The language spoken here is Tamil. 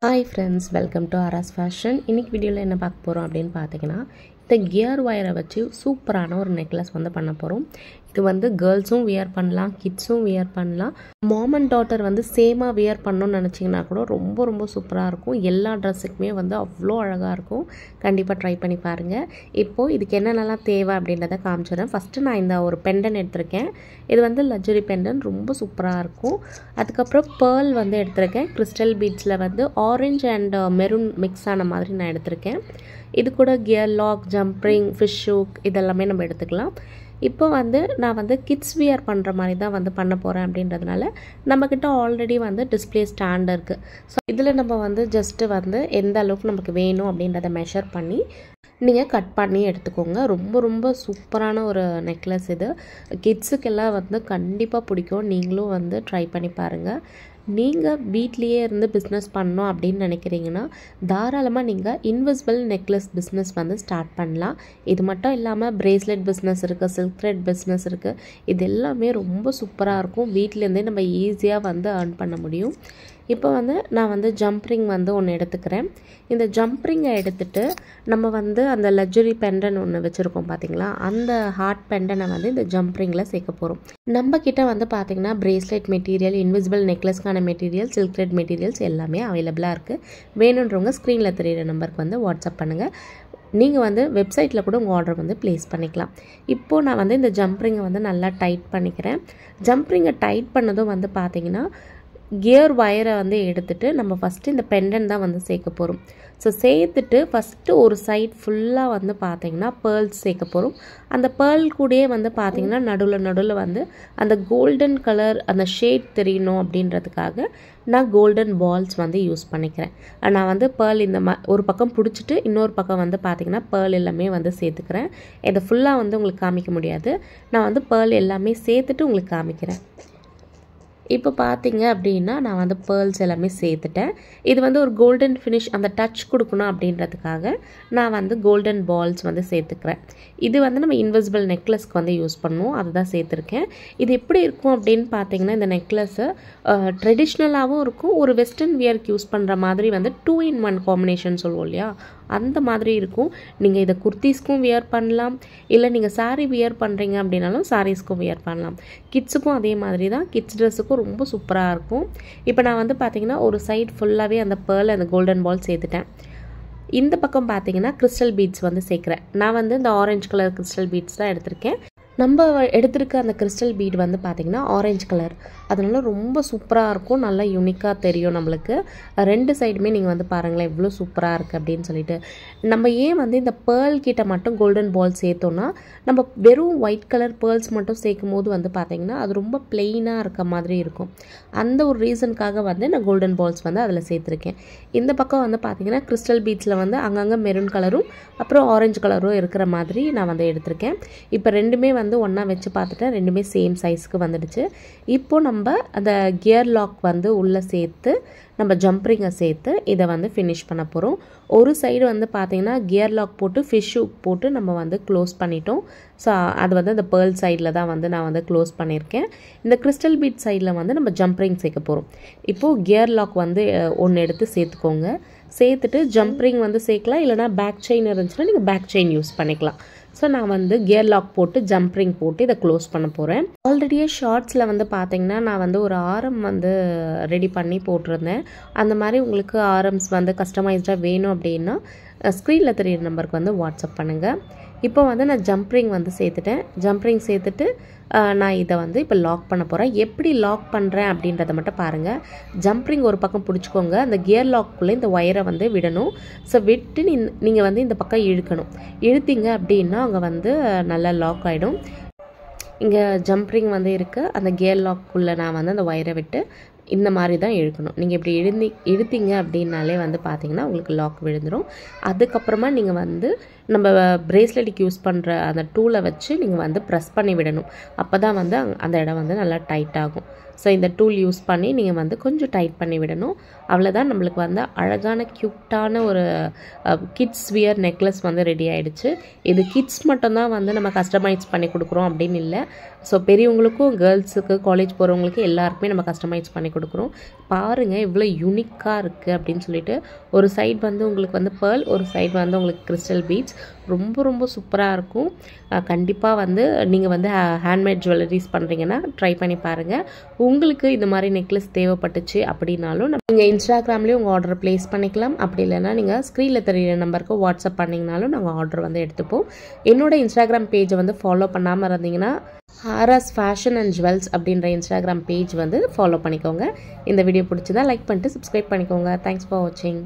Hi friends, welcome to Aras Fashion. இன்னைக்கு வீடியோல என்ன பார்க்க போறோம் அப்படினு பாத்தீங்கன்னா இந்த கியர் வயரை வச்சு சூப்பரான ஒரு நெக்லஸ் வந்து பண்ண போறோம். இது வந்து गर्ल्सும் வியர் பண்ணலாம், கிட்ஸும் வியர் பண்ணலாம். மாம் அண்ட் டாட்டர் வந்து சேமா வியர் பண்ணனும்னு நினைச்சீங்கன்னா கூட ரொம்ப சூப்பரா இருக்கும். எல்லா Dressக்குமே வந்து அவ்ளோ அழகா இருக்கும். கண்டிப்பா ட்ரை பண்ணி பாருங்க. இப்போ இதுக்கு என்னென்னலாம் தேவை அப்படின்றத காமிச்சறேன். ஃபர்ஸ்ட் நான் இந்த ஒரு பெண்டன் எடுத்துர்க்கேன். இது வந்து லக்ஸரி பெண்டன் ரொம்ப சூப்பரா இருக்கும். அதுக்கு அப்புறம் pearl வந்து எடுத்துர்க்கேன். crystal beadsல வந்து orange and maroon mix ஆன மாதிரி நான் எடுத்துர்க்கேன். இது கூட gear lock, jump ring, fish hook இதெல்லாம் நம்ம எடுத்துக்கலாம். இப்போ வந்து நான் வந்து கிட்ஸ் வியர் பண்ற மாதிரி தான் வந்து பண்ண போறேன் அப்படின்றதுனால நம்மகிட்ட ஆல்ரெடி வந்து டிஸ்ப்ளே ஸ்டாண்ட் இருக்கு. சோ இதுல நம்ம வந்து ஜஸ்ட் வந்து எந்த அளவுக்கு நமக்கு வேணும் அப்படின்றத மெஷர் பண்ணி நீங்க கட் பண்ணி எடுத்துக்கோங்க. ரொம்ப சூப்பரான ஒரு நெக்லஸ் இது. கிட்ஸ்க்கு எல்லாம் வந்து கண்டிப்பா பிடிக்கும். நீங்களும் வந்து ட்ரை பண்ணி பாருங்க. நீங்க வீட்லயே இருந்து பிசினஸ் பண்ணனும் அப்படினு நினைக்கிறீங்கன்னா தாராளமா நீங்க இன்விசிபிள் நெக்லஸ் பிசினஸ் வந்து ஸ்டார்ட் பண்ணலாம். இது மட்டும் இல்லாம பிரேஸ்லெட் பிசினஸ் இருக்கு, silk thread பிசினஸ் இருக்கு. இது எல்லாமே ரொம்ப சூப்பரா இருக்கும். வீட்ல இருந்தே நம்ம ஈஸியா வந்து earn பண்ண முடியும். இப்போ வந்து நான் வந்து ஜம்ப் ரிங் வந்து ஒன்னு எடுத்துக்கிறேன். இந்த ஜம்ப் ரிங்கை எடுத்துட்டு நம்ம வந்து அந்த லக்ஸரி பெண்டன் ஒன்னு வச்சிருக்கோம் பாத்தீங்களா, அந்த ஹார்ட் பெண்டனை வந்து இந்த ஜம்ப் ரிங்ல சேர்க்க போறோம். நம்ம கிட்ட வந்து பாத்தீங்கன்னா பிரேஸ்லெட் மெட்டீரியல், இன்விசிபிள் நெக்லஸ்க்கான மெட்டீரியல், silk thread மெட்டீரியல்ஸ் எல்லாமே அவேலபிளா இருக்கு. வேணும்ன்றவங்க ஸ்கிரீன்ல தெரியுற நம்பருக்கு வந்து வாட்ஸ்அப் பண்ணுங்க. நீங்க வந்து வெப்சைட்ல கூட உங்க ஆர்டர் வந்து பிளேஸ் பண்ணிக்கலாம். இப்போ நான் வந்து இந்த ஜம்ப் ரிங்கை வந்து நல்லா டைட் பண்ணிக்கிறேன். ஜம்ப் ரிங்கை டைட் பண்ணதும் வந்து பாத்தீங்கன்னா கியர் வயரை வந்து எடுத்துட்டு நம்ம ஃபர்ஸ்ட் இந்த பெண்டன் தான் வந்து சேர்க்க போறோம். சோ சேர்த்துட்டு ஃபர்ஸ்ட் ஒரு சைடு ஃபுல்லா வந்து பாத்தீங்கன்னா pearls சேர்க்க போறோம். அந்த pearl கூடயே வந்து பாத்தீங்கன்னா நடுவுல வந்து அந்த கோல்டன் கலர் அந்த ஷேட் தெரியணும் அப்படின்றதுக்காக நான் கோல்டன் பால்ஸ் வந்து யூஸ் பண்ணிக்கிறேன். நான் வந்து pearl இந்த ஒரு பக்கம் புடிச்சிட்டு இன்னொரு பக்கம் வந்து பாத்தீங்கன்னா pearl எல்லாமே வந்து சேர்த்துக்கிறேன். இத ஃபுல்லா வந்து உங்களுக்கு காமிக்க முடியாது. நான் வந்து pearl எல்லாமே சேர்த்துட்டு உங்களுக்கு காமிக்கிறேன். இப்போ பாத்தீங்க அப்படினா நான் வந்து pearls எல்லாமே சேர்த்துட்டேன். இது வந்து ஒரு கோல்டன் finish அந்த டச் கொடுக்கணும் அப்படின்றதுக்காக நான் வந்து கோல்டன் பால்ஸ் வந்து சேர்த்துக்கிறேன். இது வந்து நம்ம இன்விசிபிள் நெக்லஸ்க்கு வந்து யூஸ் பண்ணுவோம். அதுதான் சேர்த்திருக்கேன். இது எப்படி இருக்கும் அப்படினு பாத்தீங்கன்னா இந்த நெக்லஸ் ட்ரெடிஷனலாவும் இருக்கும். ஒரு வெஸ்டர்ன் வியர்க்கு யூஸ் பண்ற மாதிரி வந்து 2 in 1 காம்பினேஷன் சொல்லுவோம் இல்லையா, அந்த மாதிரி இருக்கும். நீங்க இத குர்தீஸ்க்கும் வியர் பண்ணலாம், இல்ல நீங்க saree வியர் பண்றீங்க அப்படினாலும் sareesக்கும் வியர் பண்ணலாம். கிட்ஸ்க்கும் அதே மாதிரி தான். கிட்ஸ் Dressக்கும் ரொம்ப சூப்பரா இருக்கும். இப்போ நான் வந்து பாத்தீங்கன்னா ஒரு சைடு ஃபுல்லாவே அந்த pearl அந்த கோல்டன் பால் சேர்த்துட்டேன். இந்த பக்கம் பாத்தீங்கன்னா crystal beads வந்து சேர்க்கிறேன். நான் வந்து இந்த ஆரஞ்சு கலர் crystal beads தான் எடுத்துர்க்கேன். நம்ம எடுத்துர்க்க அந்த crystal bead வந்து பாத்தீங்கன்னா ஆரஞ்சு கலர். அதனால ரொம்ப சூப்பரா இருக்கும். நல்லா யூனிக்கா தெரியும் நமக்கு. ரெண்டு சைடுமே நீங்க வந்து பாருங்களேன் எவ்வளவு சூப்பரா இருக்கு அப்படினு சொல்லிட்டு. நம்ம ஏன் வந்து இந்த pearl கிட்ட மட்டும் கோல்டன் பால் சேர்த்தோம்னா நம்ம வெறும் ஒயிட் கலர் pearls மட்டும் சேர்க்கும்போது வந்து பாத்தீங்கன்னா அது ரொம்ப பிளைனா இருக்க மாதிரி இருக்கும். அந்த ஒரு ரீசன்காக வந்து நான் கோல்டன் பால்ஸ் வந்து அதுல சேர்த்திருக்கேன். இந்த பக்கம் வந்து பாத்தீங்கன்னா crystal beadsல வந்து அங்கங்க மெரூன் கலரும் அப்புறம் ஆரஞ்சு கலரும் இருக்கிற மாதிரி நான் வந்து எடுத்துர்க்கேன். இப்போ ரெண்டுமே வந்து ஒண்ணா வெச்சு பார்த்துட்டேன். ரெண்டுமே சேம் சைஸ்க்கு வந்துடுச்சு. இப்போ நம்ம அந்த கியர் லாக் வந்து உள்ள சேர்த்து நம்ம ஜம்ப் ரிங்கை சேர்த்து இத வந்து finish பண்ண போறோம். ஒரு சைடு வந்து பாத்தீங்கன்னா கியர் லாக் போட்டு fish hook போட்டு நம்ம வந்து க்ளோஸ் பண்ணிட்டோம். சோ அது வந்து அந்த pearl சைடுல தான் வந்து நான் வந்து க்ளோஸ் பண்ணிருக்கேன். இந்த crystal bead சைடுல வந்து நம்ம ஜம்ப் ரிங் சேர்க்க போறோம். இப்போ கியர் லாக் வந்து ஒன்னு எடுத்து சேர்த்துக்கோங்க. சேர்த்துட்டு ஜம்ப் ரிங் வந்து சேர்க்கலாம், இல்லனா பேக் செயின் இருந்துச்சுனா நீங்க பேக் செயின் யூஸ் பண்ணிக்கலாம். சோ நான் வந்து கியர் லாக் போட்டு ஜம்ப் ரிங் போட்டு இத க்ளோஸ் பண்ண போறேன். ஆல்ரெடியே ஷார்ட்ஸ்ல வந்து பாத்தீங்கன்னா நான் வந்து ஒரு ஆரம் வந்து ரெடி பண்ணி போட்டுருந்தேன். அந்த மாதிரி உங்களுக்கு ஆரம்ஸ் வந்து கஸ்டமைஸ்டா வேணும் அப்படினா ஸ்கிரீன்ல தெரியுற நம்பருக்கு வந்து வாட்ஸ்அப் பண்ணுங்க. இப்போ வந்து நான் ஜம்ப் ரிங் வந்து சேர்த்துட்டேன். ஜம்ப் ரிங் சேர்த்துட்டு நான் இத வந்து இப்ப லாக் பண்ண போறேன். எப்படி லாக் பண்றேன் அப்படின்றத மட்டும் பாருங்க. ஜம்ப் ரிங் ஒரு பக்கம் பிடிச்சுக்கோங்க. அந்த கியர் லாக்குள்ள இந்த வயரை வந்து விடணும். சோ விட்டு நீங்க வந்து இந்த பக்கம் இழுக்கணும். இழுத்தீங்க அப்படினா அங்க வந்து நல்லா லாக் ஆயிடும். இங்க ஜம்ப் ரிங் வந்து இருக்கு. அந்த கியர் லாக்குள்ள நான் வந்து அந்த வயரை விட்டு இந்த மாதிரி தான் இழுக்கணும். நீங்க இப்படி இழுத்தீங்க அப்படினாலே வந்து பாத்தீங்கன்னா உங்களுக்கு லாக் விழுந்துரும். அதுக்கு அப்புறமா நீங்க வந்து நம்ம பிரேஸ்லெட்க்கு யூஸ் பண்ற அந்த டூலை வச்சு நீங்க வந்து பிரஸ் பண்ணி விடணும். அப்பதான் வந்து அந்த இடம் வந்து நல்லா டைட் ஆகும். ஸோ இந்த டூல் யூஸ் பண்ணி நீங்கள் வந்து கொஞ்சம் டைட் பண்ணி விடணும். அவ்வளோதான், நம்மளுக்கு வந்து அழகான க்யூட்டான ஒரு கிட்ஸ் வியர் நெக்லஸ் வந்து ரெடி ஆகிடுச்சு. இது கிட்ஸ் மட்டும்தான் வந்து நம்ம கஸ்டமைஸ் பண்ணி கொடுக்குறோம் அப்படின்னு இல்லை. ஸோ பெரியவங்களுக்கும் கேர்ள்ஸுக்கு காலேஜ் போகிறவங்களுக்கு எல்லாருக்குமே நம்ம கஸ்டமைஸ் பண்ணி கொடுக்குறோம். பாருங்கள் இவ்வளோ யூனிக்காக இருக்குது அப்படின்னு சொல்லிட்டு. ஒரு சைடு வந்து உங்களுக்கு வந்து பேர்ல், ஒரு சைடு வந்து உங்களுக்கு கிறிஸ்டல் பீட்ஸ். ரொம்ப ரொம்ப சூப்பராக இருக்கும். கண்டிப்பாக வந்து நீங்கள் வந்து ஹேண்ட்மேட் ஜுவல்லரிஸ் பண்ணுறீங்கன்னா ட்ரை பண்ணி பாருங்கள். உங்களுக்கு இந்த மாதிரி நெக்லஸ் தேவைப்பட்டுச்சு அப்படின்னாலும் நீங்கள் இன்ஸ்டாகிராம்லேயும் உங்கள் ஆர்டர் ப்ளேஸ் பண்ணிக்கலாம். அப்படி இல்லைன்னா நீங்கள் ஸ்க்ரீனில் தெரியிற நம்பருக்கு வாட்ஸ்அப் பண்ணிங்கனாலும் நாங்கள் ஆர்டர் வந்து எடுத்துப்போம். என்னோட இன்ஸ்டாகிராம் பேஜை வந்து ஃபாலோ பண்ணாமல் இருந்தீங்கன்னா ஆராஸ் ஃபேஷன் அண்ட் ஜுவல்ஸ் அப்படின்ற இன்ஸ்டாகிராம் பேஜ் வந்து ஃபாலோ பண்ணிக்கோங்க. இந்த வீடியோ பிடிச்சதா லைக் பண்ணிட்டு சப்ஸ்கிரைப் பண்ணிக்கோங்க. தேங்க்ஸ் ஃபார் வாட்சிங்.